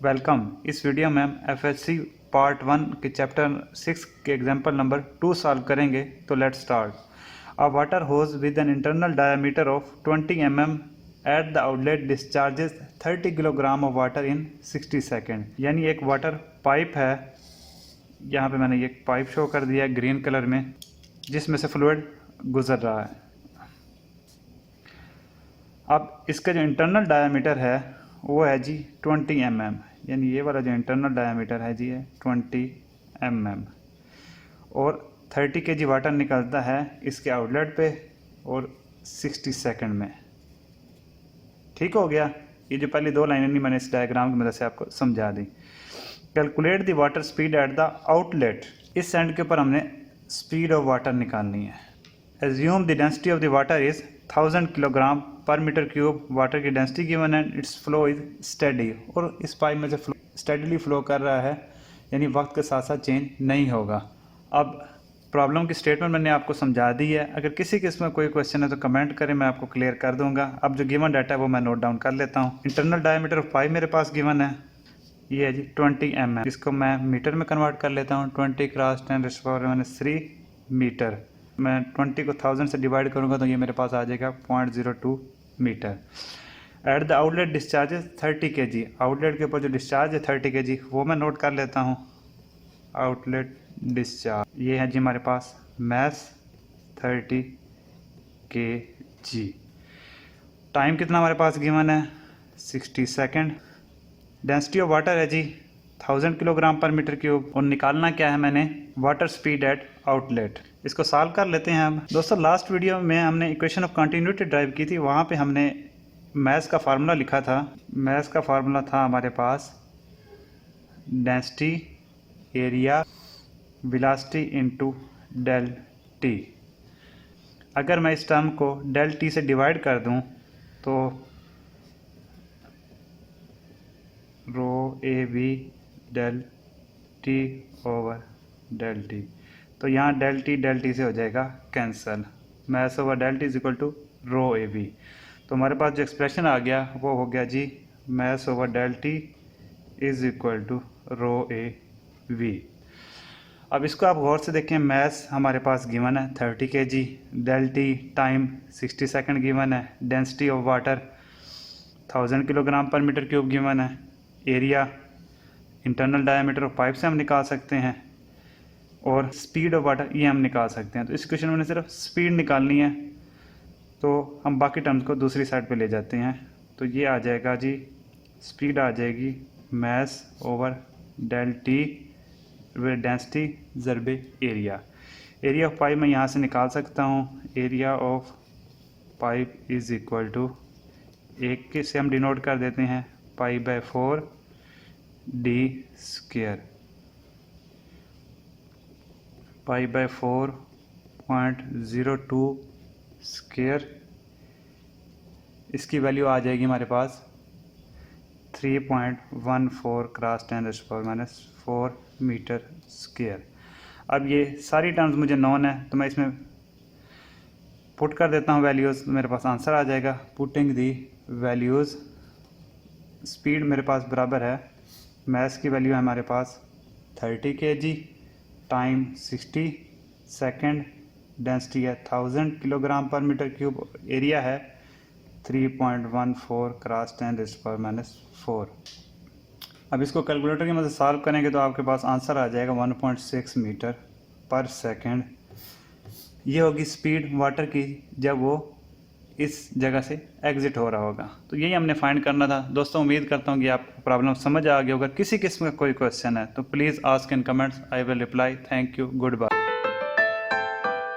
Welcome. इस video में हम एफएससी पार्ट 1 के चैप्टर 6 के एग्जाम्पल नंबर 2 सॉल्व करेंगे। तो let's start. A water hose with an internal diameter of 20 mm at the outlet discharges 30 kilogram of water in 60 second. यानी एक water pipe है, यहाँ पे मैंने एक पाइप शो कर दिया है ग्रीन कलर में, जिसमें से फ्लूइड गुजर रहा है। अब इसका जो इंटरनल डायमीटर है वो है जी 20 mm, यानी ये वाला जो इंटरनल डायमीटर है जी है 20 mm, और 30 kg वाटर निकलता है इसके आउटलेट पे और 60 सेकंड में। ठीक हो गया। ये जो पहली दो लाइनें नहीं मैंने इस डायग्राम की मदद से आपको समझा दी। Calculate the water speed at the outlet. इस एंड के ऊपर हमने स्पीड ऑफ वाटर निकालनी है। Assume the density of the water is 1000 kilogram per metre cube. Water की density given and its flow is steady, और इस पाइप में से स्टेडीली फ्लो कर रहा है, यानी वक्त के साथ साथ चेंज नहीं होगा। अब प्रॉब्लम की स्टेटमेंट मैंने आपको समझा दी है। अगर किसी किस्म में कोई क्वेश्चन है तो कमेंट करें, मैं आपको क्लियर कर दूंगा। अब जो गिवन डाटा है वो मैं नोट डाउन कर लेता हूँ। इंटरनल डायमीटर ऑफ पाइप मेरे पास गिवन है, ये है जी 20 mm। इसको मैं मीटर में कन्वर्ट कर लेता हूँ। 20 क्रॉस 10⁻³ मीटर। मैं 20 को 1000 से डिवाइड करूँगा तो ये मेरे पास आ जाएगा 0.02 metre. At the outlet discharges 30 kg। Outlet के ऊपर जो डिस्चार्ज है 30 kg वो मैं नोट कर लेता हूँ। आउटलेट डिस्चार्ज ये है जी हमारे पास मैस 30 kg। टाइम कितना हमारे पास गिवन है 60 सेकेंड। डेंसिटी ऑफ वाटर है जी 1000 किलोग्राम पर मीटर क्यूब, और निकालना क्या है मैंने वाटर स्पीड एट आउटलेट। इसको सॉल्व कर लेते हैं। अब दोस्तों लास्ट वीडियो में हमने इक्वेशन ऑफ कंटिन्यूटी ड्राइव की थी, वहाँ पे हमने मैस का फार्मूला लिखा था। मैस का फार्मूला था हमारे पास density area velocity into del T. अगर मैं इस टर्म को डेल टी से डिवाइड कर दूं तो rho A V del T over del T, तो यहाँ डेल टी से हो जाएगा cancel. Mass over del T is equal to rho A V. तो हमारे पास जो एक्सप्रेशन आ गया वो हो गया जी mass over del T is equal to rho A V. अब इसको आप गौर से देखें। मैस हमारे पास गिवन है 30 kg, delta time 60 second given है, density of water 1000 kilogram per metre cube given है, area internal diameter of pipe से हम निकाल सकते हैं, और स्पीड ऑफ वाटर ये हम निकाल सकते हैं। तो इस क्वेश्चन में सिर्फ स्पीड निकालनी है, तो हम बाकी टर्म्स को दूसरी साइड पे ले जाते हैं। तो ये आ जाएगा जी स्पीड आ जाएगी mass over del T density ज़रबे एरिया। एरिया ऑफ पाइप मैं यहाँ से निकाल सकता हूँ। Area of pipe is equal to एक के से हम डिनोट कर देते हैं π/4 d स्क्वायर। π/4 0.02 स्क्वायर। इसकी वैल्यू आ जाएगी हमारे पास 3.14 क्रॉस 10⁻⁴ मीटर स्क्वायर। अब ये सारी टर्म्स मुझे नॉन है, तो मैं इसमें पुट कर देता हूँ वैल्यूज़, मेरे पास आंसर आ जाएगा। पुटिंग दी वैल्यूज़, स्पीड मेरे पास बराबर है, मैस की वैल्यू है हमारे पास 30 kg, टाइम 60 सेकेंड, डेंसिटी है 1000 kilogram per metre cube, area है 3.14 क्रॉस 10⁻⁴। अब इसको कैलकुलेटर की मदद से सॉल्व करेंगे तो आपके पास आंसर आ जाएगा 1.6 मीटर पर सेकेंड। ये होगी स्पीड वाटर की जब वो इस जगह से एग्जिट हो रहा होगा। तो यही हमने फाइंड करना था। दोस्तों उम्मीद करता हूँ कि आपको प्रॉब्लम समझ आ गई होगा। किसी किस्म का कोई क्वेश्चन है तो please ask in comments, I will reply. Thank you, good bye.